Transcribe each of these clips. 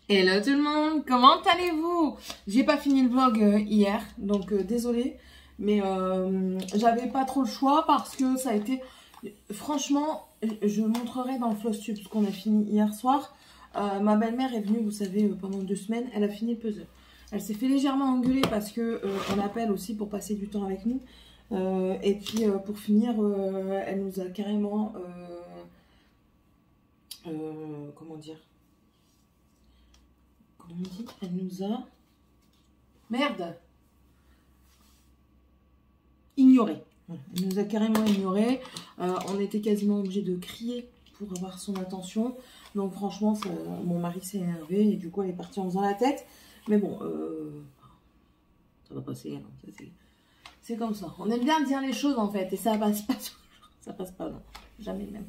Hello tout le monde, comment allez-vous? J'ai pas fini le vlog hier, donc désolée, mais j'avais pas trop le choix parce que ça a été... Franchement, je montrerai dans le Flosstube ce qu'on a fini hier soir. Ma belle-mère est venue, vous savez, pendant 2 semaines, elle a fini le puzzle. Elle s'est fait légèrement engueuler parce que on appelle aussi pour passer du temps avec nous. Et puis pour finir, elle nous a carrément... comment dire? Comment on dit? Elle nous a... Merde! Ignoré. Elle nous a carrément ignoré. On était quasiment obligé de crier pour avoir son attention. Donc franchement, mon mari s'est énervé et du coup elle est partie en faisant la tête. Mais bon, ça va passer. Hein. C'est comme ça. On aime bien dire les choses en fait et ça passe pas toujours. Ça passe pas, non. Jamais même.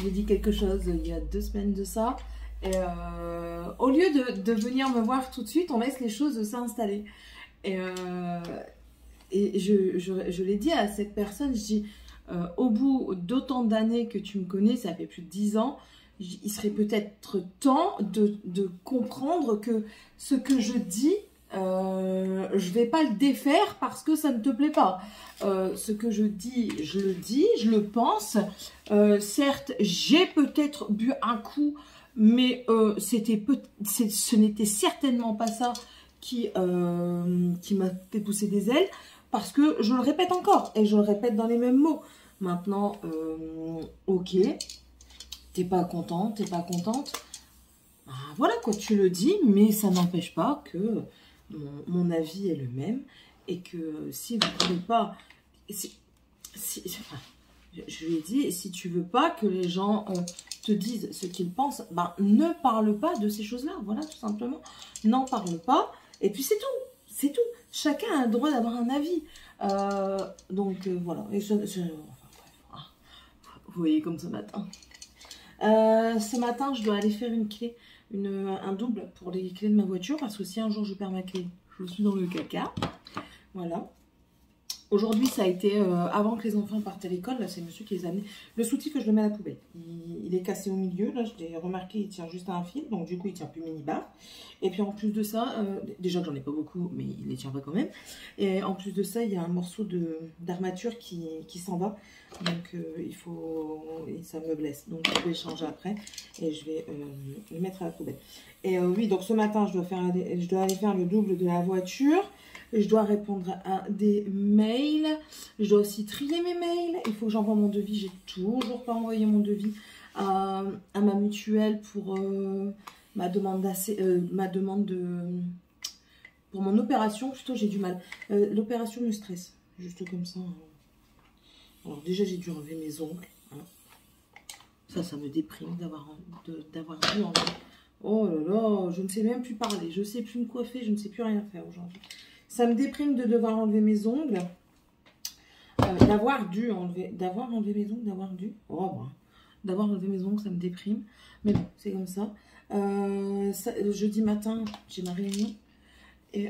J'ai dit quelque chose il y a 2 semaines de ça. Et au lieu de venir me voir tout de suite, on laisse les choses s'installer. Et je l'ai dit à cette personne, je dis, au bout d'autant d'années que tu me connais, ça fait plus de 10 ans, il serait peut-être temps de comprendre que ce que je dis, je vais pas le défaire parce que ça ne te plaît pas. Ce que je dis, je le pense. Certes, j'ai peut-être bu un coup, mais ce n'était certainement pas ça qui m'a fait pousser des ailes. Parce que je le répète encore, et je le répète dans les mêmes mots. Maintenant, ok, t'es pas contente, t'es pas contente. Ben, voilà quoi, tu le dis, mais ça n'empêche pas que mon avis est le même. Et que si vous ne pouvez pas... je lui ai dit, si tu veux pas que les gens te disent ce qu'ils pensent, ben, ne parle pas de ces choses-là. Voilà, tout simplement. N'en parle pas. Et puis c'est tout. C'est tout. Chacun a le droit d'avoir un avis. Donc voilà. Et enfin, vous voyez comme ce matin. Ce matin, je dois aller faire une clé, un double pour les clés de ma voiture. Parce que si un jour je perds ma clé, je suis dans le caca. Voilà. Aujourd'hui, ça a été avant que les enfants partent à l'école. Là, c'est monsieur qui les a amenés. Le soutif, je le mets à la poubelle. Il est cassé au milieu. Là, je l'ai remarqué, il tient juste à un fil. Donc, du coup, il tient plus mini-barre. Et puis, en plus de ça, déjà que j'en ai pas beaucoup, mais il les tient pas quand même. Et en plus de ça, il y a un morceau d'armature qui s'en va. Donc, ça me blesse. Donc, je vais le changer après. Et je vais le mettre à la poubelle. Et oui, donc ce matin, je dois aller faire le double de la voiture. Je dois répondre à des mails. Je dois aussi trier mes mails. Il faut que j'envoie mon devis. J'ai toujours pas envoyé mon devis à ma mutuelle pour ma demande pour mon opération. Plutôt, j'ai du mal. L'opération me stresse. Juste comme ça. Alors déjà, j'ai dû enlever mes ongles. Hein. Ça me déprime d'avoir dû enlever. Oh là là, je ne sais même plus parler. Je ne sais plus me coiffer. Je ne sais plus rien faire aujourd'hui. Ça me déprime de devoir enlever mes ongles. D'avoir enlevé mes ongles, d'avoir enlevé mes ongles, ça me déprime. Mais bon, c'est comme ça. Jeudi matin, j'ai ma réunion. Et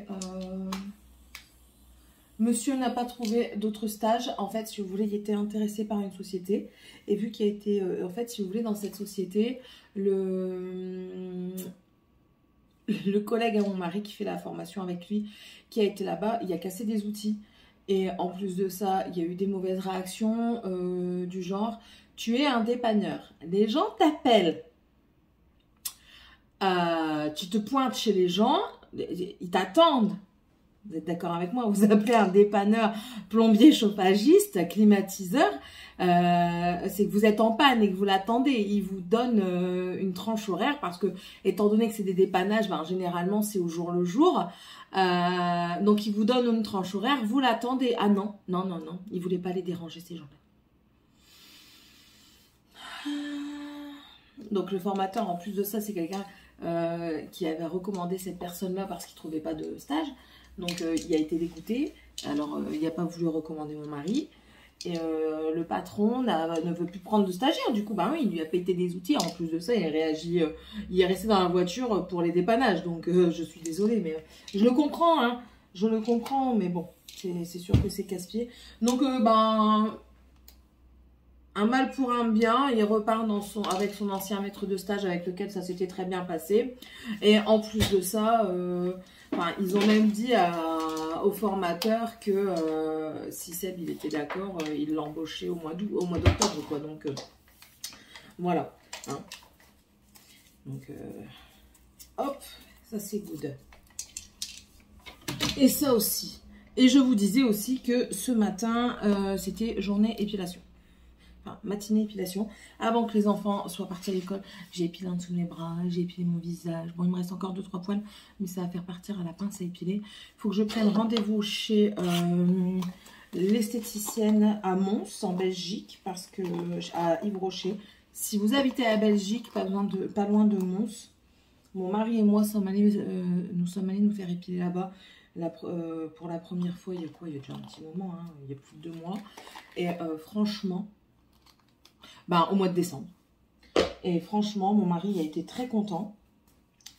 monsieur n'a pas trouvé d'autres stages. En fait, si vous voulez, il était intéressé par une société. Et vu qu'il a été... en fait, si vous voulez, dans cette société, le collègue à mon mari qui fait la formation avec lui, qui a été là-bas, il a cassé des outils. Et en plus de ça, il y a eu des mauvaises réactions du genre, tu es un dépanneur. Les gens t'appellent. Tu te pointes chez les gens, ils t'attendent. Vous êtes d'accord avec moi? Vous appelez un dépanneur, plombier, chauffagiste, climatiseur. C'est que vous êtes en panne et que vous l'attendez. Il vous donne une tranche horaire parce que, étant donné que c'est des dépannages, ben, généralement c'est au jour le jour. Donc il vous donne une tranche horaire, vous l'attendez. Ah non, non, non, non. Il ne voulait pas les déranger ces gens-là. Donc le formateur, en plus de ça, c'est quelqu'un qui avait recommandé cette personne-là parce qu'il ne trouvait pas de stage. Donc il a été dégoûté. Alors il n'a pas voulu recommander mon mari. Et le patron ne veut plus prendre de stagiaire. Du coup, bah oui, il lui a pété des outils. En plus de ça, il a réagi. Il est resté dans la voiture pour les dépannages. Donc, je suis désolée, mais je le comprends. Hein, je le comprends, mais bon, c'est sûr que c'est casse-pied. Donc, ben, un mal pour un bien. Il repart avec son ancien maître de stage avec lequel ça s'était très bien passé. Et en plus de ça, ils ont même dit au formateur que si Seb il était d'accord, il l'embauchait au mois d'octobre, quoi. Donc voilà. Hein. Donc hop, ça c'est good. Et ça aussi. Et je vous disais aussi que ce matin, c'était journée épilation. Enfin, matinée épilation. Avant que les enfants soient partis à l'école, j'ai épilé en dessous de mes bras, j'ai épilé mon visage. Bon, il me reste encore 2-3 poils, mais ça va faire partir à la pince à épiler. Il faut que je prenne rendez-vous chez l'esthéticienne à Mons, en Belgique, parce que à Yves Rocher. Si vous habitez à Belgique, pas loin de Mons, mon mari et moi nous sommes allés nous faire épiler là-bas. Pour la première fois, il y a quoi? Il y a déjà un petit moment, hein, il y a plus de 2 mois. Et franchement, au mois de décembre. Et franchement, mon mari a été très content.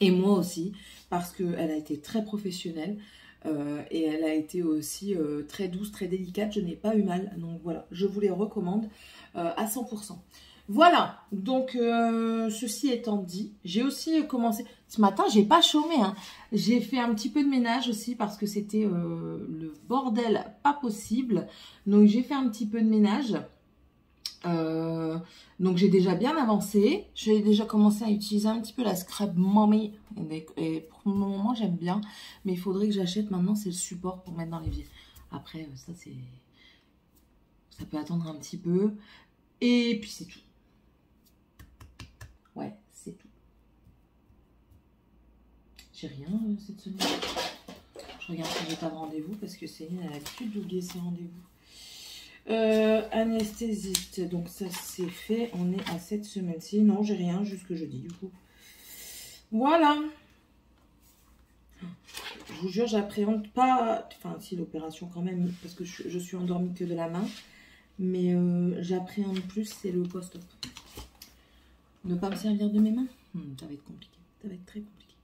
Et moi aussi, parce qu'elle a été très professionnelle. Et elle a été aussi très douce, très délicate. Je n'ai pas eu mal. Donc voilà, je vous les recommande à 100%. Voilà, donc ceci étant dit, j'ai aussi commencé, ce matin j'ai pas chômé, hein. J'ai fait un petit peu de ménage aussi parce que c'était le bordel pas possible, donc j'ai fait un petit peu de ménage, donc j'ai déjà bien avancé, j'ai déjà commencé à utiliser un petit peu la Scrub Mommy, et pour le moment j'aime bien, mais il faudrait que j'achète maintenant, c'est le support pour mettre dans l'évier. Après ça peut attendre un petit peu, et puis c'est tout. Ouais, c'est tout. J'ai rien cette semaine. Je regarde si j'ai pas de rendez-vous parce que Céline a l'habitude d'oublier ses rendez-vous. Anesthésiste, donc ça c'est fait. On est à cette semaine-ci. Non, j'ai rien jusque jeudi du coup. Voilà. Je vous jure, j'appréhende pas. Enfin, si l'opération quand même, parce que je suis endormie que de la main. Mais j'appréhende plus, c'est le post-op. Ne pas me servir de mes mains, ça va être compliqué. Ça va être très compliqué.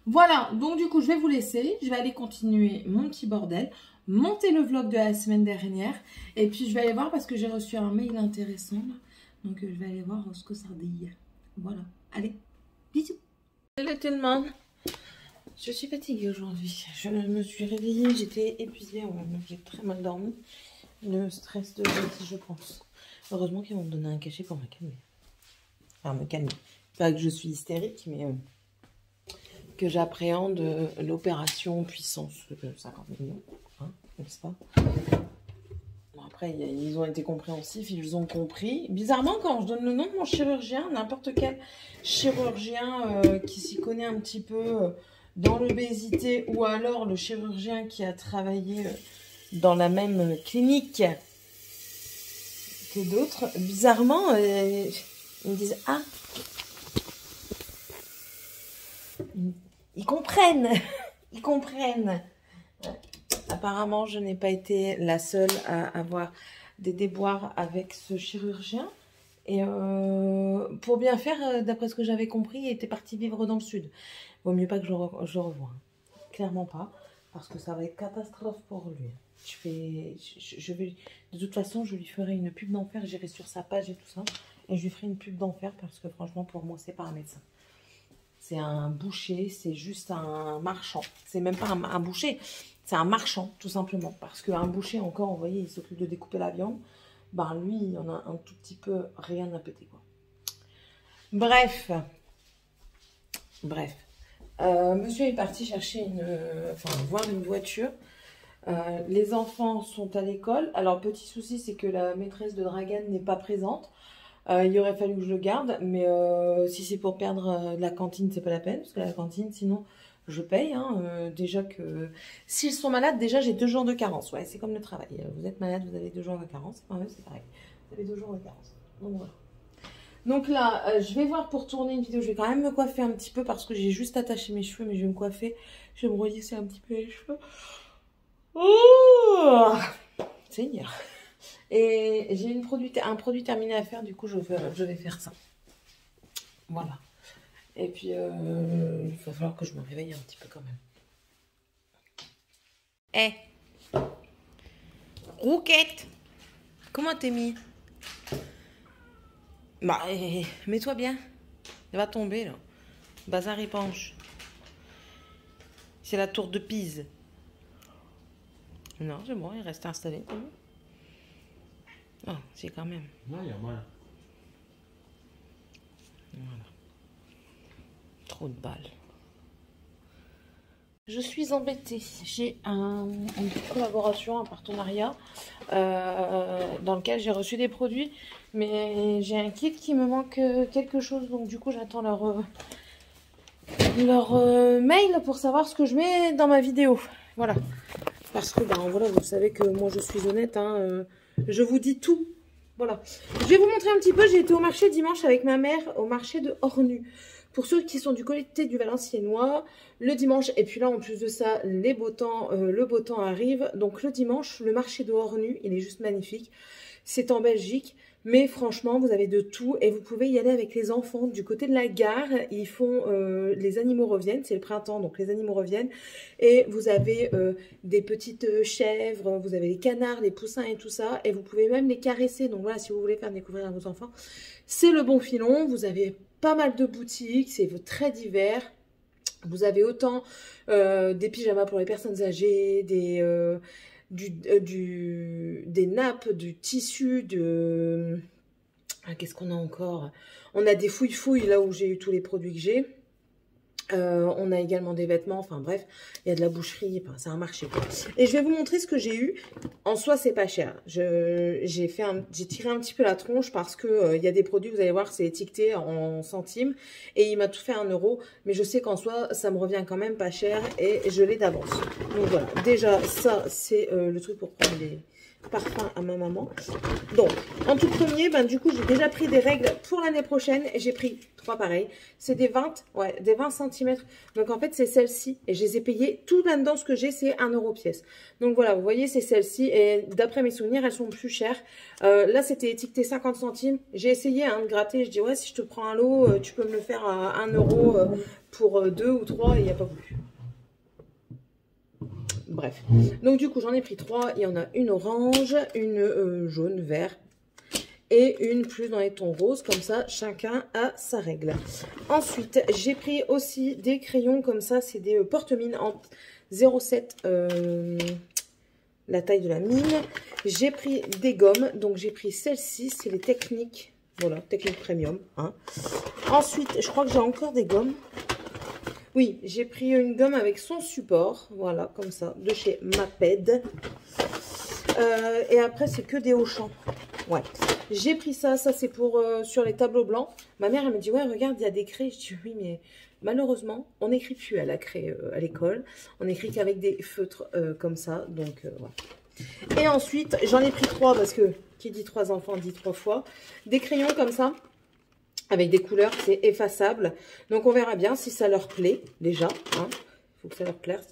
Voilà, donc du coup, je vais vous laisser. Je vais aller continuer mon petit bordel. Monter le vlog de la semaine dernière. Et puis, je vais aller voir parce que j'ai reçu un mail intéressant. Là. Donc, je vais aller voir ce que ça dit. Voilà. Allez, bisous. Hello tout le monde. Je suis fatiguée aujourd'hui. Je me suis réveillée. J'étais épuisée. J'ai très mal dormi. Le stress de jeudi, je pense. Heureusement qu'ils vont me donner un cachet pour me calmer. Enfin, me calmer. Pas que je suis hystérique, mais que j'appréhende l'opération puissance 50 millions, hein, n'est-ce pas? Bon, après, ils ont été compréhensifs, ils ont compris. Bizarrement, quand je donne le nom de mon chirurgien, n'importe quel chirurgien qui s'y connaît un petit peu dans l'obésité, ou alors le chirurgien qui a travaillé dans la même clinique que d'autres, bizarrement, ils me disent « Ah !» Ils comprennent. Ils comprennent. Apparemment, je n'ai pas été la seule à avoir des déboires avec ce chirurgien. Et pour bien faire, d'après ce que j'avais compris, il était parti vivre dans le sud. Vaut mieux pas que je revoie. Clairement pas. Parce que ça va être catastrophe pour lui. Je vais, de toute façon, je lui ferai une pub d'enfer. J'irai sur sa page et tout ça. Et je lui ferai une pub d'enfer parce que franchement, pour moi, c'est pas un médecin. C'est un boucher, c'est juste un marchand. C'est même pas un boucher, c'est un marchand, tout simplement. Parce qu'un boucher, encore, vous voyez, il s'occupe de découper la viande. Ben, lui, il en a un tout petit peu rien à péter, quoi. Bref. Monsieur est parti chercher voir une voiture. Les enfants sont à l'école. Alors, petit souci, c'est que la maîtresse de Dragan n'est pas présente. Il aurait fallu que je le garde, mais si c'est pour perdre de la cantine, c'est pas la peine, parce que la cantine, sinon, je paye. Hein, déjà que s'ils sont malades, déjà j'ai 2 jours de carence. Ouais, c'est comme le travail. Vous êtes malade, vous avez 2 jours de carence. Enfin, c'est pareil. Vous avez 2 jours de carence. Donc voilà. Donc là, je vais voir pour tourner une vidéo. Je vais quand même me coiffer un petit peu parce que j'ai juste attaché mes cheveux, mais je vais me coiffer. Je vais me relisser un petit peu les cheveux. Oh Seigneur. Et j'ai un produit terminé à faire, du coup je vais faire ça. Voilà. Et puis il va falloir que je me réveille un petit peu quand même. Rouquette, comment t'es mis? Bah, mets-toi bien. Elle va tomber, là. Bazar épanche. C'est la tour de Pise. Non, c'est bon, il reste installé. Oh, c'est quand même. Ouais, il y a mal. Voilà. Trop de balles. Je suis embêtée. J'ai une petite collaboration, un partenariat dans lequel j'ai reçu des produits, mais j'ai un kit qui me manque quelque chose, donc du coup j'attends leur mail pour savoir ce que je mets dans ma vidéo. Voilà. Parce que ben voilà, vous savez que moi je suis honnête, hein, je vous dis tout. Voilà. Je vais vous montrer un petit peu, j'ai été au marché dimanche avec ma mère, au marché de Ornu. Pour ceux qui sont du côté du Valenciennois, le dimanche, et puis là en plus de ça, le beau temps arrive. Donc le dimanche, le marché de Ornu, il est juste magnifique. C'est en Belgique, mais franchement, vous avez de tout et vous pouvez y aller avec les enfants. Du côté de la gare, ils font les animaux reviennent, c'est le printemps, donc les animaux reviennent. Et vous avez des petites chèvres, vous avez les canards, les poussins et tout ça. Et vous pouvez même les caresser. Donc voilà, si vous voulez faire découvrir à vos enfants, c'est le bon filon. Vous avez pas mal de boutiques, c'est très divers. Vous avez autant des pyjamas pour les personnes âgées, des nappes, du tissu, qu'est-ce qu'on a encore? On a des fouilles-fouilles là où j'ai eu tous les produits que j'ai. On a également des vêtements, enfin bref, il y a de la boucherie, enfin, c'est un marché quoi. Et je vais vous montrer ce que j'ai eu. En soi, c'est pas cher. J'ai tiré un petit peu la tronche parce que il y a des produits, vous allez voir, c'est étiqueté en centimes et il m'a tout fait 1 €. Mais je sais qu'en soi, ça me revient quand même pas cher et je l'ai d'avance. Donc voilà, déjà ça, c'est le truc pour prendre des parfum à ma maman. Donc, en tout premier, ben, du coup, j'ai déjà pris des règles pour l'année prochaine et j'ai pris 3 pareils. C'est des 20 cm. Donc, en fait, c'est celle-ci et je les ai payées. Tout là-dedans, ce que j'ai, c'est 1 € pièce. Donc, voilà, vous voyez, c'est celle-ci et d'après mes souvenirs, elles sont plus chères. Là, c'était étiqueté 50 centimes. J'ai essayé de gratter. Je dis, ouais, si je te prends un lot, tu peux me le faire à 1 € pour 2 ou 3 et il n'y a pas voulu. Bref, donc du coup j'en ai pris 3, il y en a une orange, une jaune, vert et une plus dans les tons roses, comme ça chacun a sa règle. Ensuite j'ai pris aussi des crayons comme ça, c'est des porte-mines en 0,7 la taille de la mine. J'ai pris des gommes, donc j'ai pris celle-ci, c'est les techniques, voilà, technique premium. Hein. Ensuite je crois que j'ai encore des gommes. Oui, j'ai pris une gomme avec son support, voilà, comme ça, de chez Maped. Et après, c'est que des Auchan. Ouais, j'ai pris ça c'est pour sur les tableaux blancs. Ma mère, elle me dit, ouais, regarde, il y a des craies. Je dis, oui, mais malheureusement, on n'écrit plus à la craie à l'école. On n'écrit qu'avec des feutres comme ça, donc voilà. Et ensuite, j'en ai pris 3 parce que qui dit 3 enfants dit 3 fois. Des crayons comme ça. Avec des couleurs, c'est effaçable. Donc, on verra bien si ça leur plaît, déjà. Hein. Faut que ça leur plaise.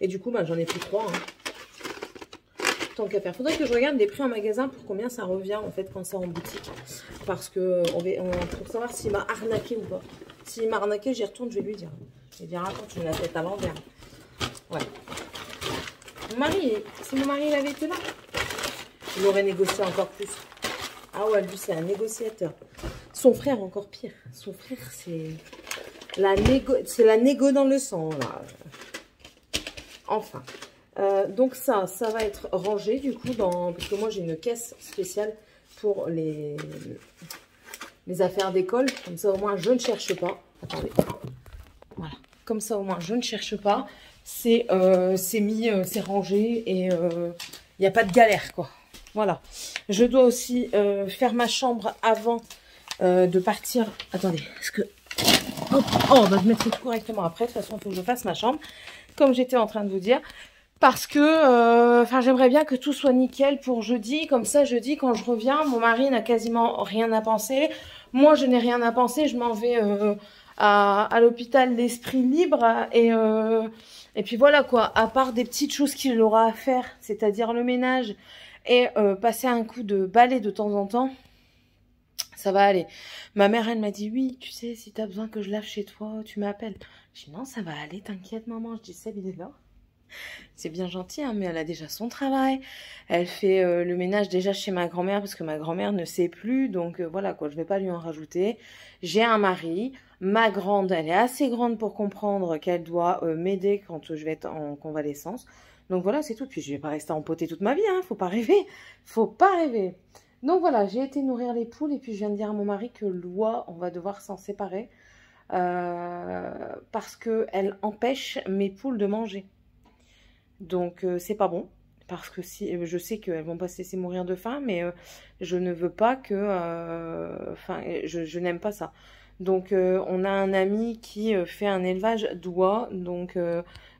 Et du coup, bah, j'en ai pris 3. Hein. Tant qu'à faire. Faudrait que je regarde les prix en magasin pour combien ça revient, en fait, quand c'est en boutique. Parce que, pour savoir s'il m'a arnaqué ou pas. S'il m'a arnaqué, j'y retourne, je vais lui dire. Je vais dire, attends, tu me la tête à l'envers. Ouais. Mon mari, si mon mari il avait été là, il aurait négocié encore plus. Ah ouais, lui, c'est un négociateur. Son frère, encore pire. Son frère, c'est la négo dans le sang, là. Enfin. Donc ça va être rangé, du coup, parce que moi, j'ai une caisse spéciale pour les affaires d'école. Comme ça, au moins, je ne cherche pas. Attendez. Voilà. Comme ça, au moins, je ne cherche pas. C'est c'est rangé et il n'y a pas de galère, quoi. Voilà. Je dois aussi faire ma chambre avant de partir. Attendez, est-ce que... Oh, on va mettre tout correctement après. De toute façon, il faut que je fasse ma chambre. Comme j'étais en train de vous dire. Parce que, j'aimerais bien que tout soit nickel pour jeudi. Comme ça, jeudi, quand je reviens, mon mari n'a quasiment rien à penser. Moi, je n'ai rien à penser. Je m'en vais à l'hôpital l'esprit libre. Et puis voilà, quoi. À part des petites choses qu'il aura à faire, c'est-à-dire le ménage et passer un coup de balai de temps en temps, ça va aller. Ma mère, elle m'a dit, oui, tu sais, si tu as besoin que je lave chez toi, tu m'appelles. Je dis, non, ça va aller, t'inquiète, maman. Je dis, Seb, il est là. C'est bien gentil, hein, mais elle a déjà son travail. Elle fait le ménage déjà chez ma grand-mère parce que ma grand-mère ne sait plus. Donc voilà quoi, je vais pas lui en rajouter. J'ai un mari. Ma grande, elle est assez grande pour comprendre qu'elle doit m'aider quand je vais être en convalescence. Donc voilà, c'est tout. Puis je vais pas rester empotée toute ma vie, hein. Faut pas rêver. Faut pas rêver. Donc voilà, j'ai été nourrir les poules et puis je viens de dire à mon mari que Loi, on va devoir s'en séparer parce qu'elle empêche mes poules de manger. Donc c'est pas bon parce que si je sais qu'elles vont pas se laisser mourir de faim, mais je ne veux pas que, enfin, je n'aime pas ça. Donc on a un ami qui fait un élevage d'oies, donc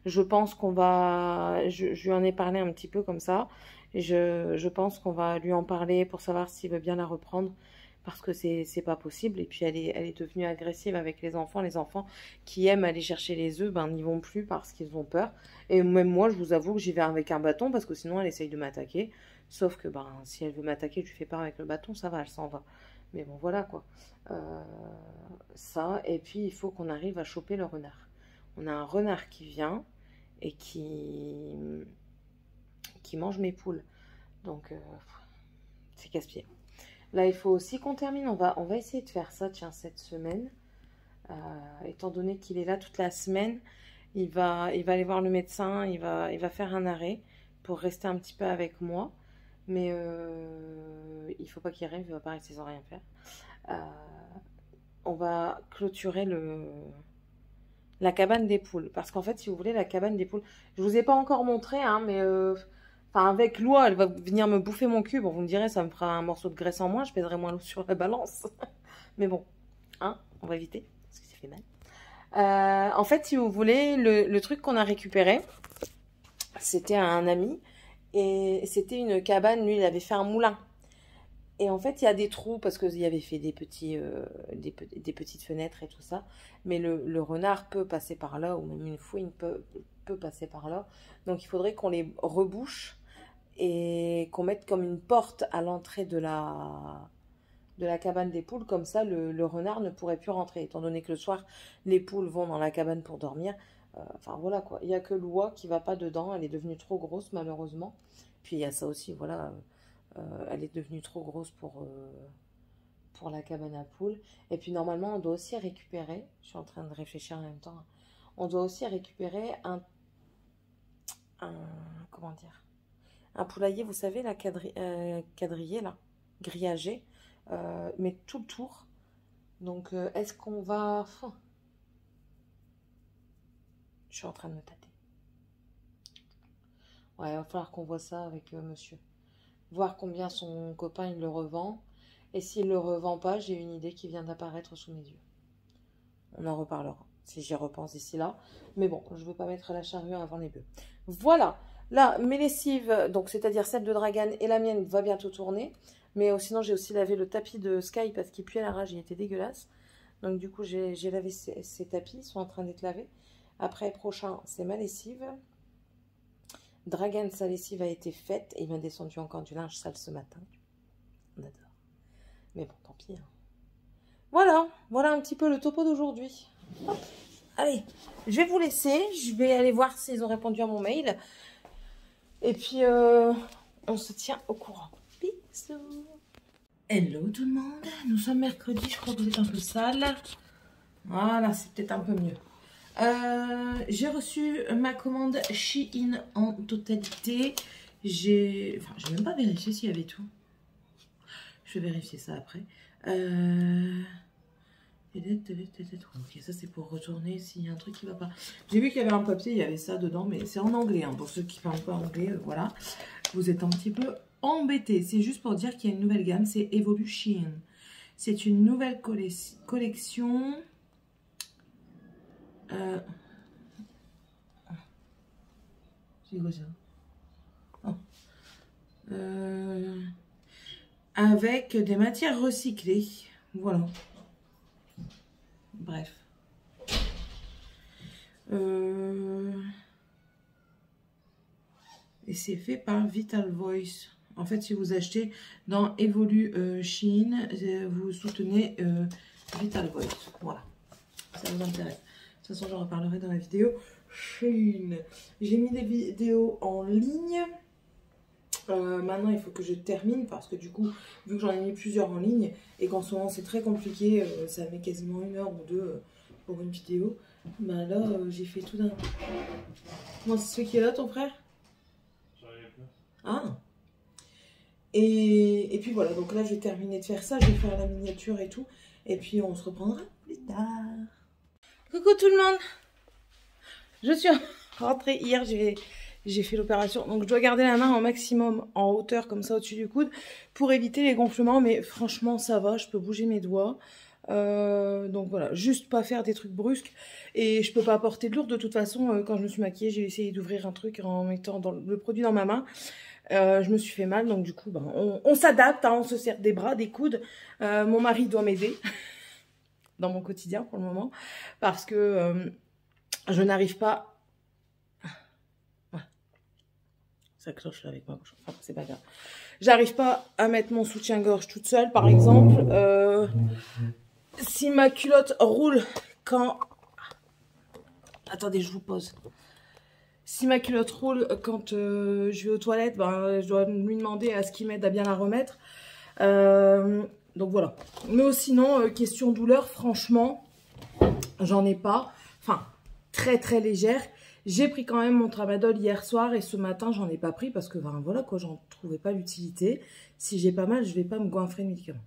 je pense qu'on va, je lui en ai parlé un petit peu comme ça. Je pense qu'on va lui en parler pour savoir s'il veut bien la reprendre parce que c'est pas possible. Et puis elle est devenue agressive avec les enfants. Les enfants qui aiment aller chercher les œufs, ben n'y vont plus parce qu'ils ont peur. Et même moi, je vous avoue que j'y vais avec un bâton parce que sinon elle essaye de m'attaquer. Sauf que ben si elle veut m'attaquer, je lui fais pas avec le bâton, ça va, elle s'en va. Mais bon, voilà quoi. Ça, et puis il faut qu'on arrive à choper le renard. On a un renard qui vient et qui mange mes poules. Donc c'est casse-pied. Là, il faut aussi qu'on termine. On va essayer de faire ça, tiens, cette semaine. Étant donné qu'il est là toute la semaine, il va aller voir le médecin, il va faire un arrêt pour rester un petit peu avec moi. Mais il faut pas qu'il rêve, il va pas rester sans rien faire. On va clôturer la cabane des poules. Parce qu'en fait, si vous voulez, la cabane des poules, je vous ai pas encore montré, hein, mais enfin, avec Loi, elle va venir me bouffer mon cul. Bon, vous me direz, ça me fera un morceau de graisse en moins, je pèserai moins sur la balance. Mais bon, hein, on va éviter, parce que ça fait mal. En fait, si vous voulez, le truc qu'on a récupéré, c'était un ami. Et c'était une cabane, lui, il avait fait un moulin. Et en fait, il y a des trous, parce qu'il avait fait des petites fenêtres et tout ça. Mais le renard peut passer par là, ou même une fouine peut passer par là. Donc, il faudrait qu'on les rebouche et qu'on mette comme une porte à l'entrée de la cabane des poules. Comme ça, le renard ne pourrait plus rentrer. Étant donné que le soir, les poules vont dans la cabane pour dormir. Enfin, voilà quoi. Il n'y a que Loi qui ne va pas dedans. Elle est devenue trop grosse, malheureusement. Puis, il y a ça aussi, voilà. Elle est devenue trop grosse pour la cabane à poules. Et puis, normalement, on doit aussi récupérer... Je suis en train de réfléchir en même temps. On doit aussi récupérer un comment dire, un poulailler, vous savez, la quadrillé, là, grillagé, mais tout le tour. Donc, est-ce qu'on va... Je suis en train de me tâter. Ouais, il va falloir qu'on voit ça avec monsieur. Voir combien son copain, il le revend. Et s'il ne le revend pas, j'ai une idée qui vient d'apparaître sous mes yeux. On en reparlera, si j'y repense d'ici là. Mais bon, je ne veux pas mettre la charrue avant les bœufs. Voilà. Là, mes lessives, donc c'est-à-dire celle de Dragan et la mienne, va bientôt tourner. Mais sinon, j'ai aussi lavé le tapis de Sky parce qu'il puait la rage, il était dégueulasse. Donc du coup, j'ai lavé ces tapis, ils sont en train d'être lavés. Après, prochain, c'est ma lessive. Dragan, sa lessive a été faite et il m'a descendu encore du linge sale ce matin. On adore. Mais bon, tant pis. Hein. Voilà un petit peu le topo d'aujourd'hui. Allez, je vais vous laisser. Je vais aller voir s'ils ont répondu à mon mail. Et puis, on se tient au courant. Bisous. Hello tout le monde. Nous sommes mercredi. Je crois que vous êtes un peu sale. Voilà, c'est peut-être un peu mieux. J'ai reçu ma commande Shein en totalité. J'ai même pas vérifié s'il y avait tout. Je vais vérifier ça après. Ok, ça c'est pour retourner s'il y a un truc qui va pas. J'ai vu qu'il y avait un papier, il y avait ça dedans, mais c'est en anglais. Hein, pour ceux qui parlent pas anglais, voilà. Vous êtes un petit peu embêtés. C'est juste pour dire qu'il y a une nouvelle gamme, c'est Evolu Shein. C'est une nouvelle collection. C'est quoi ça? Oh. Avec des matières recyclées. Voilà. Bref. Et c'est fait par Vital Voice. En fait, si vous achetez dans Evolu Shein, vous soutenez Vital Voice. Voilà. Ça vous intéresse. De toute toute façon, j'en reparlerai dans la vidéo. Shein. J'ai mis des vidéos en ligne. Maintenant, il faut que je termine parce que du coup, vu que j'en ai mis plusieurs en ligne et qu'en ce moment, c'est très compliqué, ça met quasiment 1 heure ou 2 pour une vidéo. Bah là, j'ai fait tout d'un... Comment c'est ce qui est là, ton frère? Ah. Et puis voilà, donc là, je vais terminer de faire ça. Je vais faire la miniature et tout. Et puis, on se reprendra plus tard. Coucou tout le monde. Je suis rentrée hier, j'ai fait l'opération. Donc, je dois garder la main au maximum en hauteur, comme ça, au-dessus du coude, pour éviter les gonflements. Mais franchement, ça va, je peux bouger mes doigts. Donc voilà, juste pas faire des trucs brusques. Et je peux pas porter de lourd. De toute façon, quand je me suis maquillée, j'ai essayé d'ouvrir un truc en mettant le produit dans ma main. Je me suis fait mal, donc du coup, ben, on s'adapte, hein, on se sert des bras, des coudes. Mon mari doit m'aider dans mon quotidien pour le moment, parce que je n'arrive pas... Ouais. Ça cloche là avec ma bouche, enfin, c'est pas grave. J'arrive pas à mettre mon soutien-gorge toute seule, par exemple. Si ma culotte roule quand... Attendez, je vous pose. Si ma culotte roule quand je vais aux toilettes, ben, je dois lui demander à ce qu'il m'aide à bien la remettre. Donc voilà. Mais sinon, question douleur, franchement, j'en ai pas. Enfin, très très légère. J'ai pris quand même mon tramadol hier soir et ce matin, j'en ai pas pris parce que ben, voilà quoi, j'en trouvais pas l'utilité. Si j'ai pas mal, je vais pas me goinfrer de médicaments.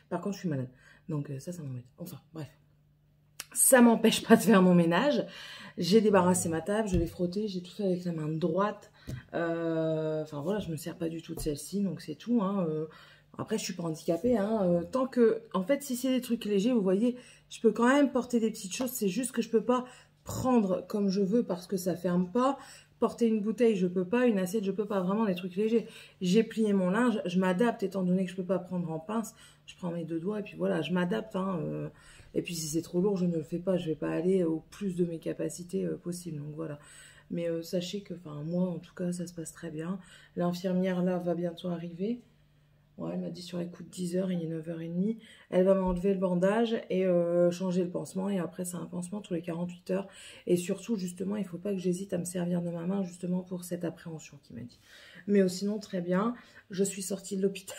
Par contre, je suis malade. Donc ça m'embête. Enfin, bref. Ça m'empêche pas de faire mon ménage. J'ai débarrassé ma table, je l'ai frottée, j'ai tout fait avec la main droite. Enfin voilà, je me sers pas du tout de celle-ci, donc c'est tout. Hein. Après, je suis pas handicapée. Hein. Tant que, en fait, si c'est des trucs légers, vous voyez, je peux quand même porter des petites choses. C'est juste que je peux pas prendre comme je veux parce que ça ferme pas. Porter une bouteille, je peux pas. Une assiette, je peux pas. Vraiment des trucs légers. J'ai plié mon linge, je m'adapte étant donné que je peux pas prendre en pince. Je prends mes 2 doigts et puis voilà, je m'adapte. Hein. Et puis si c'est trop lourd, je ne le fais pas. Je vais pas aller au plus de mes capacités possible. Donc voilà. Mais sachez que, enfin moi en tout cas, ça se passe très bien. L'infirmière là va bientôt arriver. Ouais, elle m'a dit sur les coups de 10 h, il est 9 h 30. Elle va m'enlever le bandage et changer le pansement. Et après, c'est un pansement tous les 48 heures. Et surtout, justement, il ne faut pas que j'hésite à me servir de ma main, justement, pour cette appréhension qu'il m'a dit. Mais sinon, très bien. Je suis sortie de l'hôpital.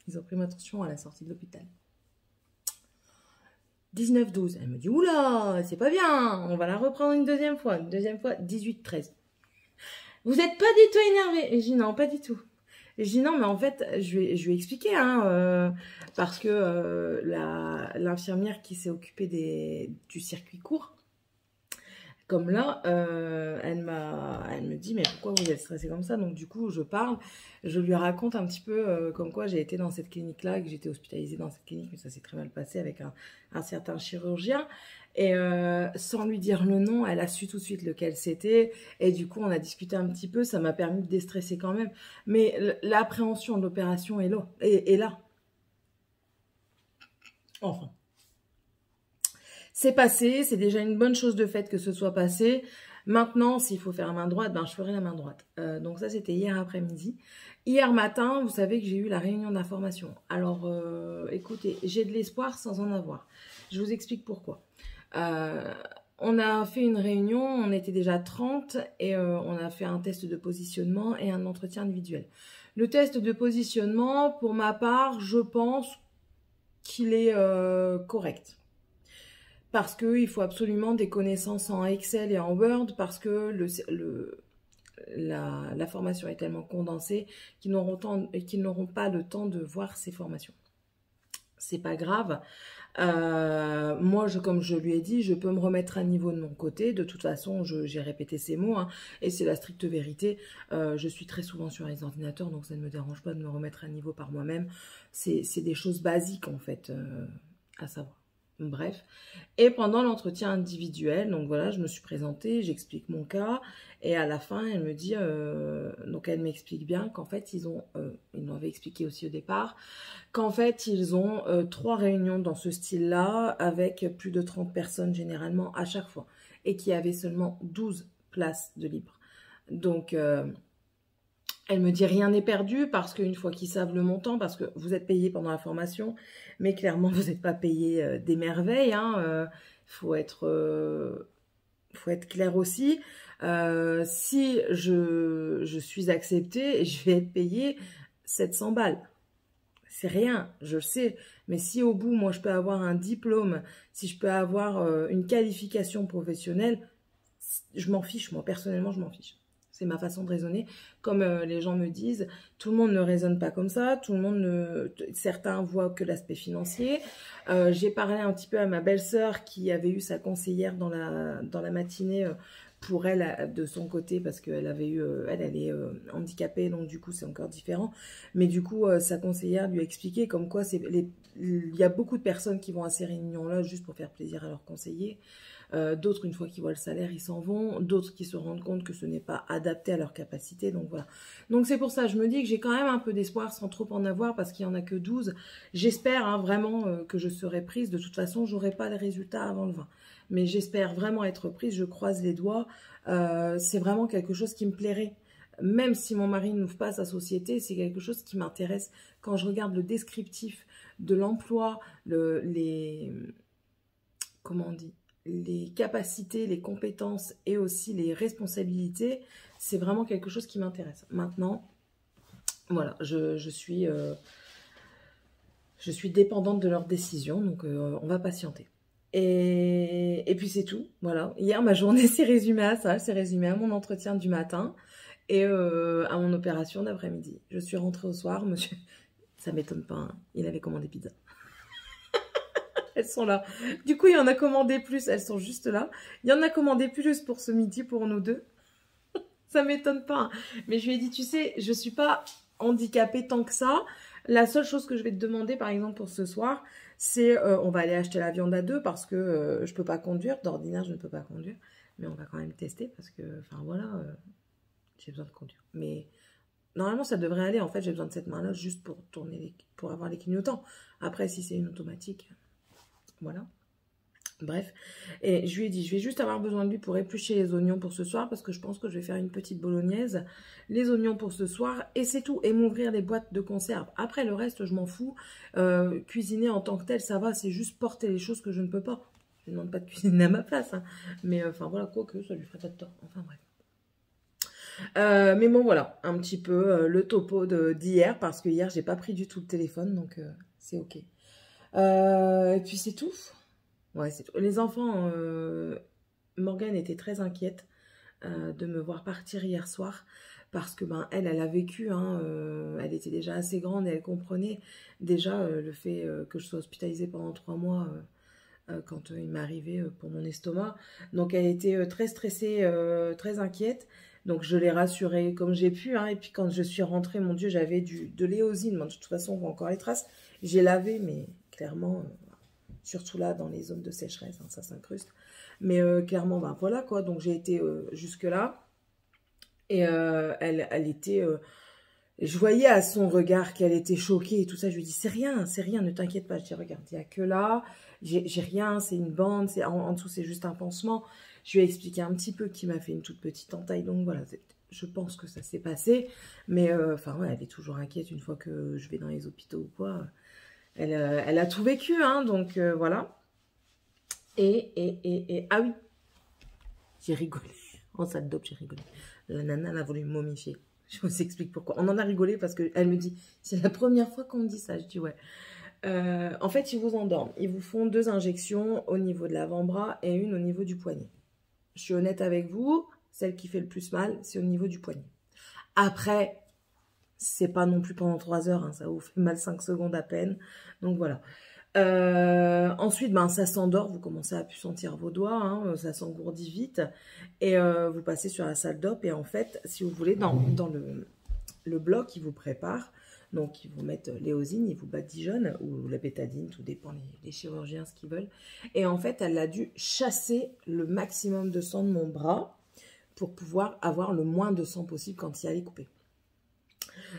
Ils ont pris ma tension à la sortie de l'hôpital. 19-12. Elle me dit, oula, c'est pas bien. On va la reprendre une deuxième fois. Une deuxième fois, 18-13. Vous n'êtes pas du tout énervé. Et je dis, non, pas du tout. Et je dis non, mais en fait, je vais expliquer, hein, parce que l'infirmière qui s'est occupée du circuit court, comme là, elle me dit, mais pourquoi vous êtes stressée comme ça? Donc du coup, je parle, je lui raconte un petit peu comme quoi j'ai été dans cette clinique-là, que j'étais hospitalisée dans cette clinique, mais ça s'est très mal passé avec un certain chirurgien. Et sans lui dire le nom, elle a su tout de suite lequel c'était. Et du coup, on a discuté un petit peu. Ça m'a permis de déstresser quand même. Mais l'appréhension de l'opération est là. Enfin. C'est passé. C'est déjà une bonne chose de fait que ce soit passé. Maintenant, s'il faut faire la main droite, ben, je ferai la main droite. Donc ça, c'était hier après-midi. Hier matin, vous savez que j'ai eu la réunion d'information. Alors, écoutez, j'ai de l'espoir sans en avoir. Je vous explique pourquoi. On a fait une réunion, on était déjà 30 et on a fait un test de positionnement et un entretien individuel. Le test de positionnement, pour ma part, je pense qu'il est correct. Parce qu'il faut absolument des connaissances en Excel et en Word, parce que la formation est tellement condensée qu'ils n'auront pas le temps de voir ces formations. C'est pas grave. Moi, comme je lui ai dit, je peux me remettre à niveau de mon côté. De toute façon, j'ai répété ces mots, hein, et c'est la stricte vérité. Je suis très souvent sur les ordinateurs, donc ça ne me dérange pas de me remettre à niveau par moi-même. C'est des choses basiques, en fait, à savoir. Bref. Et pendant l'entretien individuel, donc voilà, je me suis présentée, j'explique mon cas, et à la fin, elle me dit, donc elle m'explique bien qu'en fait, ils m'avaient expliqué aussi au départ, qu'en fait, ils ont 3 réunions dans ce style-là, avec plus de 30 personnes généralement à chaque fois, et qu'il y avait seulement 12 places de libre. Donc, Elle me dit rien n'est perdu parce qu'une fois qu'ils savent le montant, parce que vous êtes payé pendant la formation, mais clairement vous n'êtes pas payé des merveilles. Hein, faut être clair aussi. Si je suis acceptée, je vais être payée 700 balles. C'est rien, je le sais. Mais si au bout, moi, je peux avoir un diplôme, si je peux avoir une qualification professionnelle, je m'en fiche. Moi, personnellement, je m'en fiche. C'est ma façon de raisonner. Comme les gens me disent, tout le monde ne raisonne pas comme ça. Tout le monde certains voient que l'aspect financier. J'ai parlé un petit peu à ma belle-sœur qui avait eu sa conseillère dans la matinée pour elle, de son côté, parce qu'elle avait eu, elle est handicapée, donc du coup c'est encore différent. Mais du coup, sa conseillère lui a expliqué comme quoi il y a beaucoup de personnes qui vont à ces réunions-là juste pour faire plaisir à leurs conseillers. D'autres, une fois qu'ils voient le salaire, ils s'en vont. D'autres qui se rendent compte que ce n'est pas adapté à leur capacité. Donc voilà. Donc c'est pour ça, je me dis que j'ai quand même un peu d'espoir sans trop en avoir parce qu'il n'y en a que 12. J'espère hein, vraiment que je serai prise. De toute façon, je n'aurai pas les résultats avant le 20. Mais j'espère vraiment être prise. Je croise les doigts. C'est vraiment quelque chose qui me plairait. Même si mon mari n'ouvre pas sa société, c'est quelque chose qui m'intéresse. Quand je regarde le descriptif de l'emploi, comment on dit, les capacités, les compétences et aussi les responsabilités, c'est vraiment quelque chose qui m'intéresse. Maintenant, voilà, je suis dépendante de leurs décisions, donc on va patienter. Et puis c'est tout, voilà. Hier, ma journée s'est résumée à ça, s'est résumée à mon entretien du matin et à mon opération d'après-midi. Je suis rentrée au soir, monsieur, ça m'étonne pas, hein, il avait commandé pizza. Elles sont là. Du coup, il y en a commandé plus. Elles sont juste là. Il y en a commandé plus pour ce midi, pour nous deux. Ça m'étonne pas. Hein. Mais je lui ai dit, tu sais, je suis pas handicapée tant que ça. La seule chose que je vais te demander, par exemple, pour ce soir, c'est on va aller acheter la viande à deux parce que je peux pas conduire. D'ordinaire, je ne peux pas conduire. Mais on va quand même tester parce que, enfin voilà, j'ai besoin de conduire. Mais normalement, ça devrait aller. En fait, j'ai besoin de cette main-là juste pour tourner, pour avoir les clignotants. Après, si c'est une automatique... Voilà. Bref. Et je lui ai dit, je vais juste avoir besoin de lui pour éplucher les oignons pour ce soir parce que je pense que je vais faire une petite bolognaise. Les oignons pour ce soir et c'est tout. Et m'ouvrir les boîtes de conserve. Après, le reste, je m'en fous. Cuisiner en tant que tel, ça va. C'est juste porter les choses que je ne peux pas. Je ne demande pas de cuisiner à ma place. Hein. Mais enfin, voilà, quoi que ça lui ferait pas de tort. Enfin, bref. Mais bon, voilà. Un petit peu le topo d'hier parce que hier, j'ai pas pris du tout le téléphone. Donc, c'est ok. Et puis c'est tout. Ouais, c'est tout. Les enfants, Morgane était très inquiète de me voir partir hier soir parce que ben elle a vécu, hein, elle était déjà assez grande et elle comprenait déjà le fait que je sois hospitalisée pendant 3 mois quand il m'est arrivé pour mon estomac. Donc elle était très stressée, très inquiète. Donc je l'ai rassurée comme j'ai pu. Hein, et puis quand je suis rentrée, mon Dieu, j'avais de l'éosine. De toute façon, on voit encore les traces. J'ai lavé, mais clairement, surtout là, dans les zones de sécheresse, hein, ça s'incruste. Mais clairement, ben voilà quoi. Donc j'ai été jusque-là. Et elle était... je voyais à son regard qu'elle était choquée et tout ça. Je lui dis, c'est rien, ne t'inquiète pas. Je dis, regarde, il n'y a que là. J'ai rien, c'est une bande. En dessous, c'est juste un pansement. Je lui ai expliqué un petit peu qu'il m'a fait une toute petite entaille. Donc voilà, je pense que ça s'est passé. Mais enfin, ouais, elle est toujours inquiète une fois que je vais dans les hôpitaux ou quoi. Elle a tout vécu, hein, donc voilà. Ah oui, j'ai rigolé. En salle dope, j'ai rigolé. La nana, elle a voulu me momifier. Je vous explique pourquoi. On en a rigolé parce qu'elle me dit, c'est la première fois qu'on me dit ça. Je dis ouais. En fait, ils vous endorment. Ils vous font 2 injections au niveau de l'avant-bras et une au niveau du poignet. Je suis honnête avec vous, celle qui fait le plus mal, c'est au niveau du poignet. Après, c'est pas non plus pendant 3 heures, hein, ça vous fait mal 5 secondes à peine. Donc voilà. Ensuite, ben, ça s'endort, vous commencez à plus sentir vos doigts, hein, ça s'engourdit vite. Et vous passez sur la salle d'op. Et en fait, si vous voulez, dans le bloc, ils vous préparent. Donc, ils vous mettent l'éosine, ils vous badigeonnent, ou la bétadine, tout dépend les chirurgiens, ce qu'ils veulent. Et en fait, elle a dû chasser le maximum de sang de mon bras pour pouvoir avoir le moins de sang possible quand il allait couper.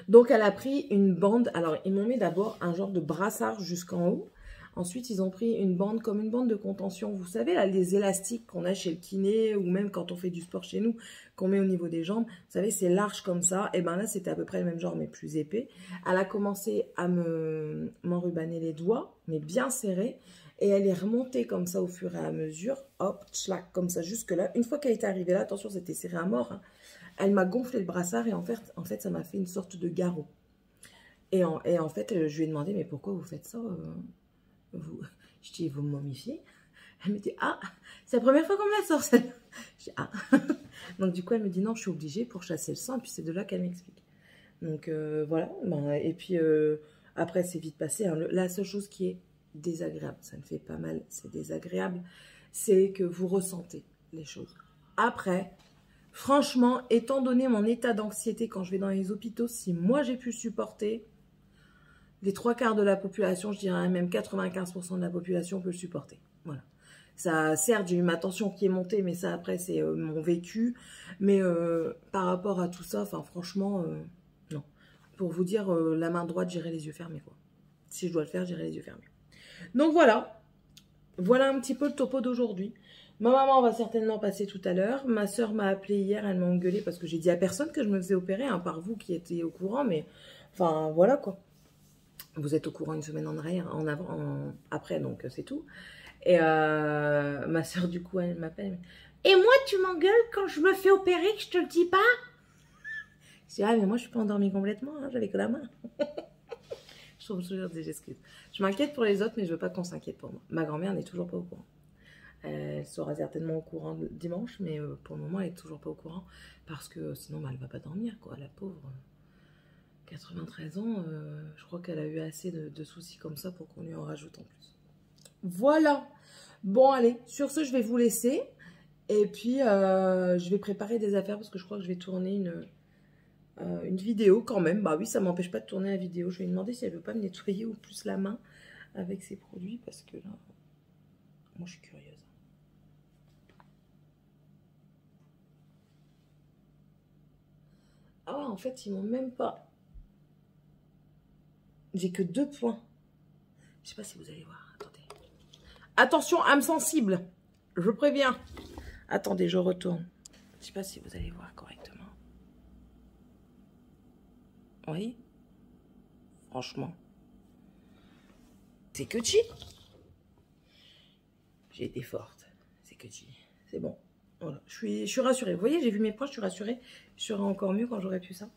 Donc, elle a pris une bande. Alors, ils m'ont mis d'abord un genre de brassard jusqu'en haut. Ensuite, ils ont pris une bande, comme une bande de contention. Vous savez, là, les élastiques qu'on a chez le kiné, ou même quand on fait du sport chez nous, qu'on met au niveau des jambes. Vous savez, c'est large comme ça. Et ben là, c'était à peu près le même genre, mais plus épais. Elle a commencé à m'enrubaner les doigts, mais bien serrés. Et elle est remontée comme ça au fur et à mesure. Hop, tchlac, comme ça, jusque là. Une fois qu'elle est arrivée là, attention, c'était serré à mort. Hein, elle m'a gonflé le brassard et en fait ça m'a fait une sorte de garrot. Et en fait, je lui ai demandé, mais pourquoi vous faites ça Je dis, vous me momifiez? Elle me dit, ah, c'est la première fois qu'on me la sort, celle-là. Je dis, ah. Donc, du coup, elle me dit, non, je suis obligée pour chasser le sang. Et puis, c'est de là qu'elle m'explique. Donc, voilà. Ben, et puis, après, c'est vite passé. Hein. La seule chose qui est désagréable, ça ne fait pas mal, c'est désagréable, c'est que vous ressentez les choses. Après, franchement, étant donné mon état d'anxiété quand je vais dans les hôpitaux, si moi, j'ai pu supporter... Les 3/4 de la population, je dirais même 95% de la population peut le supporter. Voilà. Ça, certes, j'ai eu ma tension qui est montée, mais ça, après, c'est mon vécu. Mais par rapport à tout ça, enfin, franchement, non. Pour vous dire, la main droite, j'irai les yeux fermés, quoi. Si je dois le faire, j'irai les yeux fermés. Donc, voilà. Voilà un petit peu le topo d'aujourd'hui. Ma maman va certainement passer tout à l'heure. Ma soeur m'a appelé hier, elle m'a engueulé parce que j'ai dit à personne que je me faisais opérer, hein, par vous qui étiez au courant, mais enfin, voilà, quoi. Vous êtes au courant une semaine en arrière, après, donc c'est tout. Et ma soeur, du coup, elle m'appelle. Et moi, tu m'engueules quand je me fais opérer, que je te le dis pas? Je dis, ah, mais moi, je suis pas endormie complètement, hein, j'avais que la main. Je trouve toujours des excuses. Je m'inquiète pour les autres, mais je veux pas qu'on s'inquiète pour moi. Ma grand-mère n'est toujours pas au courant. Elle sera certainement au courant dimanche, mais pour le moment, elle est toujours pas au courant. Parce que sinon, bah, elle va pas dormir, quoi, la pauvre. 93 ans, je crois qu'elle a eu assez de soucis comme ça pour qu'on lui en rajoute en plus. Voilà. Bon, allez, sur ce, je vais vous laisser. Et puis, je vais préparer des affaires parce que je crois que je vais tourner une vidéo quand même. Bah oui, ça ne m'empêche pas de tourner la vidéo. Je vais lui demander si elle ne veut pas me nettoyer ou plus la main avec ces produits parce que là, moi, je suis curieuse. Ah, en fait, ils m'ont même pas... J'ai que 2 points. Je sais pas si vous allez voir. Attendez. Attention, âme sensible. Je préviens. Attendez, je retourne. Je sais pas si vous allez voir correctement. Oui. Franchement. C'est que chi. J'ai été forte. C'est que chi. C'est bon. Voilà. Je suis rassurée. Vous voyez, j'ai vu mes proches, je suis rassurée. Je serai encore mieux quand j'aurai pu ça.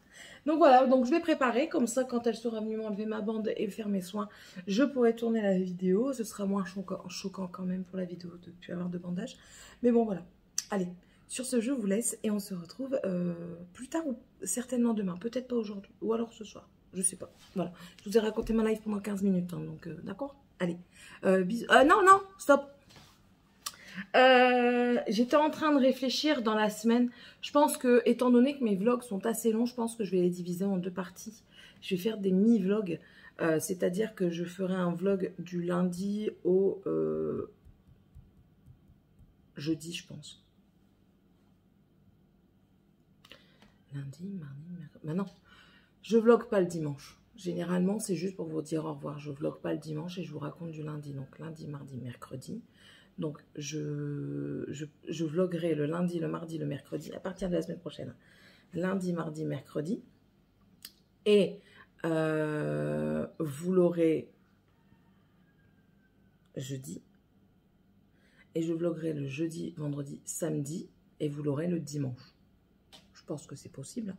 Donc voilà, donc je vais préparer. Comme ça, quand elle sera venue m'enlever ma bande et faire mes soins, je pourrai tourner la vidéo. Ce sera moins choquant quand même pour la vidéo de ne plus avoir de bandage. Mais bon, voilà. Allez, sur ce, je vous laisse et on se retrouve plus tard ou certainement demain. Peut-être pas aujourd'hui ou alors ce soir. Je sais pas. Voilà. Je vous ai raconté ma live pendant 15 minutes. Hein, donc, d'accord? Allez. Bisous. Non, stop. J'étais en train de réfléchir dans la semaine. Je pense que, étant donné que mes vlogs sont assez longs, je pense que je vais les diviser en 2 parties. Je vais faire des mi-vlogs, c'est-à-dire que je ferai un vlog du lundi au jeudi, je pense. Lundi, mardi, mercredi. Maintenant, je vlog pas le dimanche. Généralement, c'est juste pour vous dire au revoir. Je vlog pas le dimanche et je vous raconte du lundi. Donc, lundi, mardi, mercredi. Donc, je vloguerai le lundi, le mardi, le mercredi, à partir de la semaine prochaine. Lundi, mardi, mercredi. Et vous l'aurez jeudi. Et je vloguerai le jeudi, vendredi, samedi. Et vous l'aurez le dimanche. Je pense que c'est possible.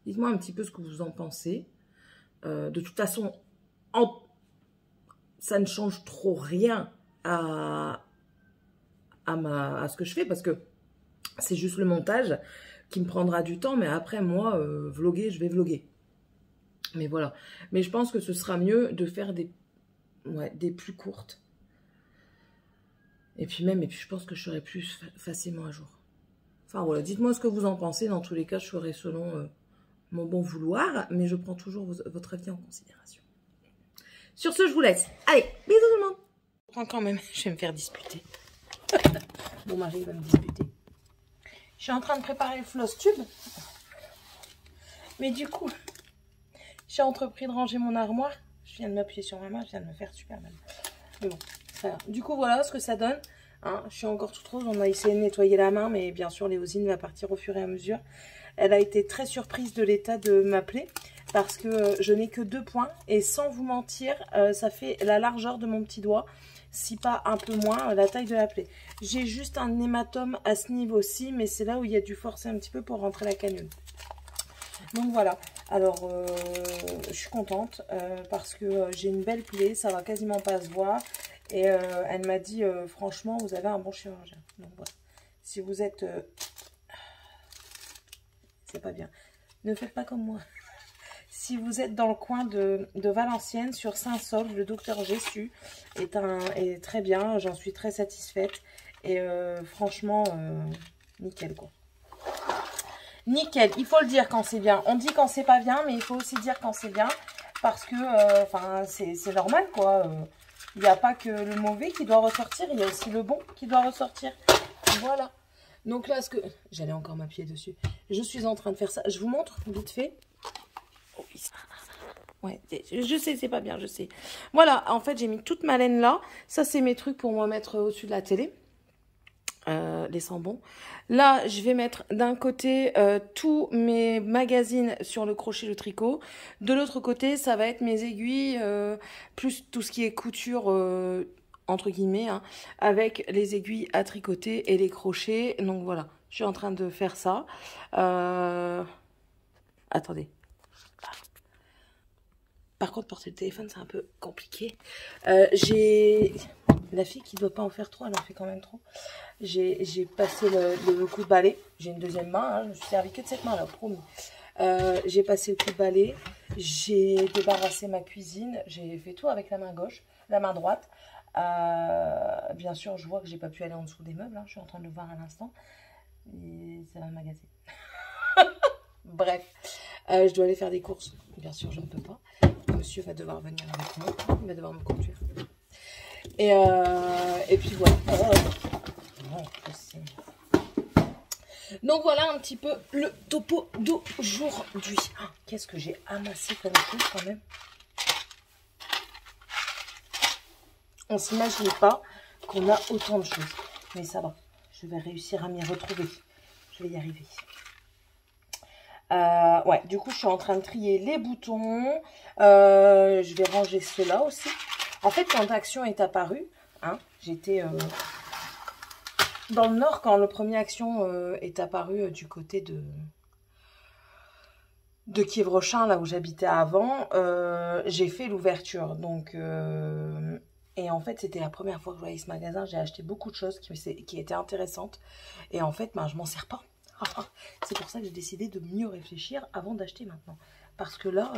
Dites-moi un petit peu ce que vous en pensez. De toute façon, ça ne change trop rien à ce que je fais parce que c'est juste le montage qui me prendra du temps, mais après moi vlogger, je vais vlogger, mais voilà. Mais je pense que ce sera mieux de faire des plus courtes et puis je pense que je serai plus facilement à jour. Enfin voilà, dites-moi ce que vous en pensez. Dans tous les cas, je ferai selon mon bon vouloir, mais je prends toujours votre avis en considération. Sur ce, je vous laisse. Allez, bisous tout le monde. Quand même, je vais me faire disputer. Mon mari va me disputer. Je suis en train de préparer le floss tube. Mais du coup, j'ai entrepris de ranger mon armoire. Je viens de m'appuyer sur ma main, je viens de me faire super mal. Mais bon, ça va. Du coup, voilà ce que ça donne. Hein, je suis encore toute rose. On a essayé de nettoyer la main, mais bien sûr, Léosine va partir au fur et à mesure. Elle a été très surprise de l'état de ma plaie parce que je n'ai que 2 points. Et sans vous mentir, ça fait la largeur de mon petit doigt, si pas un peu moins, la taille de la plaie. J'ai juste un hématome à ce niveau-ci, mais c'est là où il y a dû forcer un petit peu pour rentrer la canule. Donc voilà, alors je suis contente parce que j'ai une belle plaie, ça va quasiment pas se voir. Et elle m'a dit, franchement, vous avez un bon chirurgien. Donc voilà, si vous êtes... c'est pas bien. Ne faites pas comme moi. Si vous êtes dans le coin de Valenciennes, sur Saint-Saulve, le docteur Jessu est très bien. J'en suis très satisfaite. Et franchement, nickel quoi. Nickel, il faut le dire quand c'est bien. On dit quand c'est pas bien, mais il faut aussi dire quand c'est bien. Parce que, enfin, c'est normal quoi. Il n'y a pas que le mauvais qui doit ressortir, il y a aussi le bon qui doit ressortir. Voilà. Donc là, ce que... J'allais encore m'appuyer dessus. Je suis en train de faire ça. Je vous montre vite fait. Oh, oui. Ouais, je sais, c'est pas bien, je sais. Voilà, en fait, j'ai mis toute ma laine là. Ça, c'est mes trucs pour me mettre au-dessus de la télé. Les sambons. Là, je vais mettre d'un côté tous mes magazines sur le crochet, le tricot. De l'autre côté, ça va être mes aiguilles, plus tout ce qui est couture, entre guillemets, hein, avec les aiguilles à tricoter et les crochets. Donc voilà, je suis en train de faire ça. Attendez. Par contre, porter le téléphone, c'est un peu compliqué. J'ai... La fille qui ne doit pas en faire trop, elle en fait quand même trop. J'ai passé le coup de balai. J'ai une deuxième main, hein, je me suis servi que de cette main-là, promis. J'ai passé le coup de balai. J'ai débarrassé ma cuisine. J'ai fait tout avec la main gauche, la main droite. Bien sûr, je vois que j'ai pas pu aller en dessous des meubles. Hein, je suis en train de le voir à l'instant. Et ça va m'agacer. Bref, je dois aller faire des courses. Bien sûr, je ne peux pas. Monsieur va devoir venir avec moi. Il va devoir me conduire. Et puis voilà. Donc voilà un petit peu le topo d'aujourd'hui. Oh, qu'est-ce que j'ai amassé comme chose quand même. On ne s'imagine pas qu'on a autant de choses. Mais ça va. Je vais réussir à m'y retrouver. Je vais y arriver. Ouais, du coup, je suis en train de trier les boutons. Je vais ranger ceux-là aussi. En fait, quand Action est apparu, hein, j'étais dans le nord quand le premier Action est apparu du côté de Kievrechin, là où j'habitais avant. J'ai fait l'ouverture. Donc, et en fait, c'était la première fois que je voyais ce magasin. J'ai acheté beaucoup de choses qui étaient intéressantes. Et en fait, ben, je m'en sers pas. C'est pour ça que j'ai décidé de mieux réfléchir avant d'acheter maintenant. Parce que là,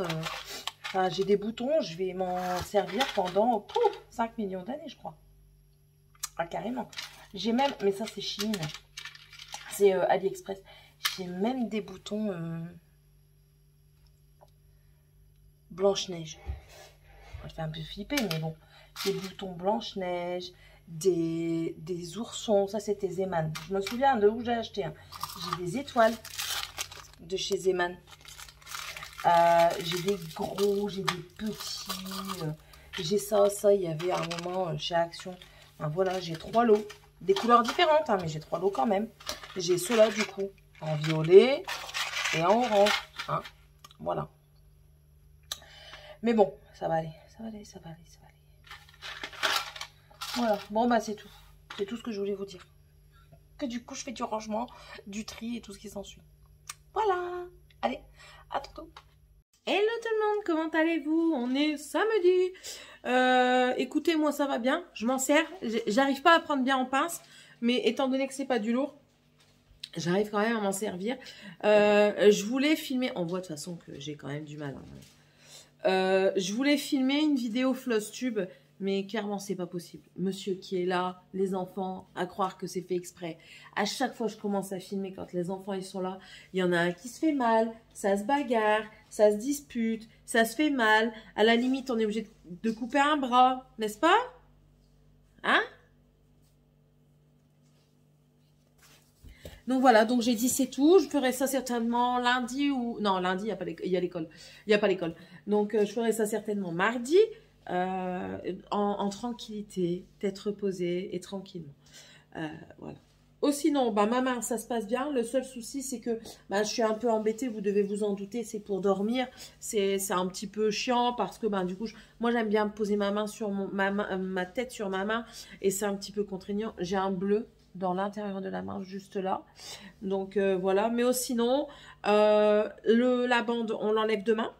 j'ai des boutons, je vais m'en servir pendant 5 millions d'années, je crois. Ah, carrément. J'ai même, mais ça c'est Chine, c'est AliExpress. J'ai même des boutons Blanche-Neige. Je fais un peu flipper, mais bon. Des boutons Blanche-Neige, des oursons. Ça, c'était Zeman. Je me souviens de où j'ai acheté. Hein. J'ai des étoiles de chez Zeman. J'ai des gros, j'ai des petits. J'ai ça. Il y avait un moment chez Action. Enfin, voilà, j'ai 3 lots. Des couleurs différentes, hein, mais j'ai 3 lots quand même. J'ai ceux-là, du coup, en violet et en orange. Hein. Voilà. Mais bon, ça va aller. Ça va aller, ça va aller, ça va aller. Voilà, bon bah c'est tout. C'est tout ce que je voulais vous dire. Que du coup je fais du rangement, du tri et tout ce qui s'ensuit. Voilà. Allez, à tantôt. Hello tout le monde, comment allez-vous? On est samedi. Écoutez, moi ça va bien, je m'en sers. J'arrive pas à prendre bien en pince, mais étant donné que c'est pas du lourd, j'arrive quand même à m'en servir. Je voulais filmer, on voit de toute façon que j'ai quand même du mal. Hein. Je voulais filmer une vidéo Flosstube, mais clairement c'est pas possible. Monsieur qui est là, les enfants, à croire que c'est fait exprès. À chaque fois je commence à filmer quand les enfants ils sont là, il y en a un qui se fait mal, ça se bagarre, ça se dispute, ça se fait mal. À la limite on est obligé de couper un bras, n'est-ce pas? Hein? Donc voilà, donc j'ai dit c'est tout. Je ferai ça certainement lundi ou... Non, lundi, il y a l'école. Il n'y a pas l'école. Donc je ferai ça certainement mardi en tranquillité, tête reposée et tranquillement. Voilà. Oh, sinon, bah, ma main, ça se passe bien. Le seul souci, c'est que bah, je suis un peu embêtée, vous devez vous en douter, c'est pour dormir. C'est un petit peu chiant parce que bah, du coup, moi, j'aime bien poser ma main sur ma tête sur ma main et c'est un petit peu contraignant. J'ai un bleu dans l'intérieur de la main, juste là. Donc, voilà. Mais oh, sinon, la bande, on l'enlève demain.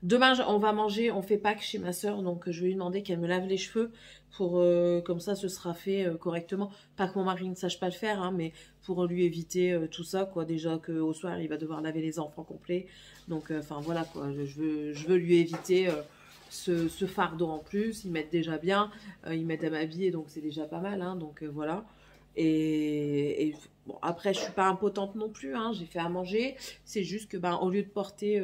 Demain, on va manger, on fait Pâques chez ma soeur, donc je vais lui demander qu'elle me lave les cheveux pour comme ça, ce sera fait correctement. Pas que mon mari ne sache pas le faire, hein, mais pour lui éviter tout ça, quoi. Déjà qu'au soir, il va devoir laver les enfants complets. Donc, enfin voilà, quoi. Je veux lui éviter ce fardeau en plus. Ils m'aident déjà bien, ils m'aident à m'habiller, donc c'est déjà pas mal, hein, donc voilà. Et bon, après, je suis pas impotente non plus, hein, j'ai fait à manger. C'est juste que, ben, au lieu de porter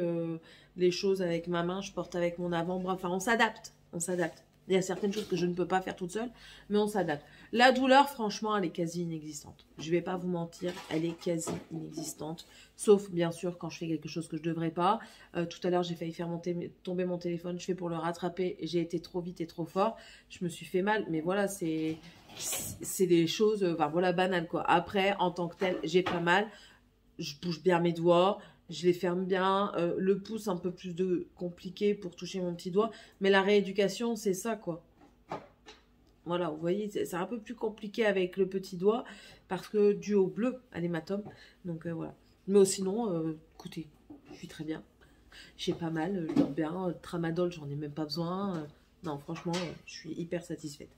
les choses avec ma main, je porte avec mon avant-bras. Enfin, on s'adapte, on s'adapte. Il y a certaines choses que je ne peux pas faire toute seule, mais on s'adapte. La douleur, franchement, elle est quasi inexistante. Je vais pas vous mentir, elle est quasi inexistante. Sauf, bien sûr, quand je fais quelque chose que je devrais pas. Tout à l'heure, j'ai failli faire tomber mon téléphone. Je fais pour le rattraper. J'ai été trop vite et trop fort. Je me suis fait mal, mais voilà, c'est des choses, enfin voilà, banales, quoi. Après, en tant que tel, j'ai pas mal. Je bouge bien mes doigts. Je les ferme bien. Le pouce, un peu plus compliqué pour toucher mon petit doigt. Mais la rééducation, c'est ça, quoi. Voilà, vous voyez, c'est un peu plus compliqué avec le petit doigt parce que dû au bleu à l'hématome. Donc, voilà. Mais sinon, écoutez, je suis très bien. J'ai pas mal, je dors bien. Tramadol, j'en ai même pas besoin. Non, franchement, je suis hyper satisfaite.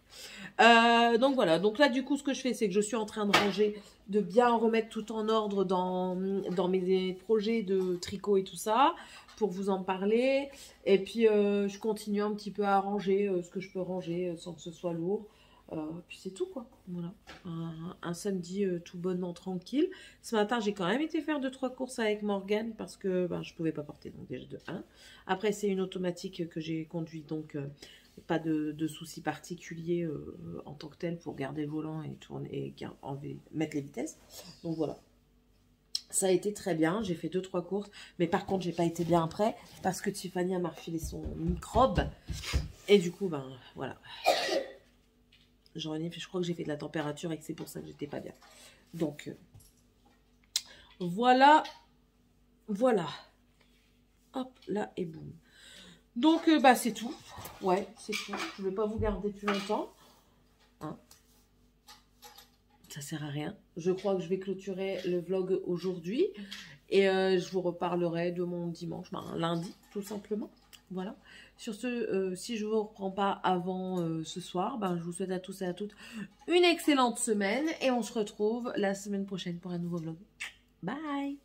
Donc voilà, donc là du coup ce que je fais c'est que je suis en train de ranger, de bien remettre tout en ordre dans mes projets de tricot et tout ça, pour vous en parler. Et puis je continue un petit peu à ranger ce que je peux ranger sans que ce soit lourd. Puis c'est tout quoi, voilà. Un samedi tout bonnement tranquille. Ce matin j'ai quand même été faire 2-3 courses avec Morgane parce que ben, je pouvais pas porter, donc déjà de 1. Après c'est une automatique que j'ai conduite, donc pas de soucis particuliers en tant que tel pour garder le volant et tourner et mettre les vitesses. Donc voilà. Ça a été très bien, j'ai fait 2-3 courses, mais par contre j'ai pas été bien après parce que Tiffany m'a refilé son microbe et du coup ben voilà. Je crois que j'ai fait de la température et que c'est pour ça que j'étais pas bien. Donc voilà. Voilà. Hop là et boum. Donc, bah, c'est tout. Ouais, c'est tout. Je ne vais pas vous garder plus longtemps. Hein. Ça sert à rien. Je crois que je vais clôturer le vlog aujourd'hui. Et je vous reparlerai de mon dimanche, ben, lundi, tout simplement. Voilà. Sur ce, si je ne vous reprends pas avant ce soir, ben, je vous souhaite à tous et à toutes une excellente semaine. Et on se retrouve la semaine prochaine pour un nouveau vlog. Bye!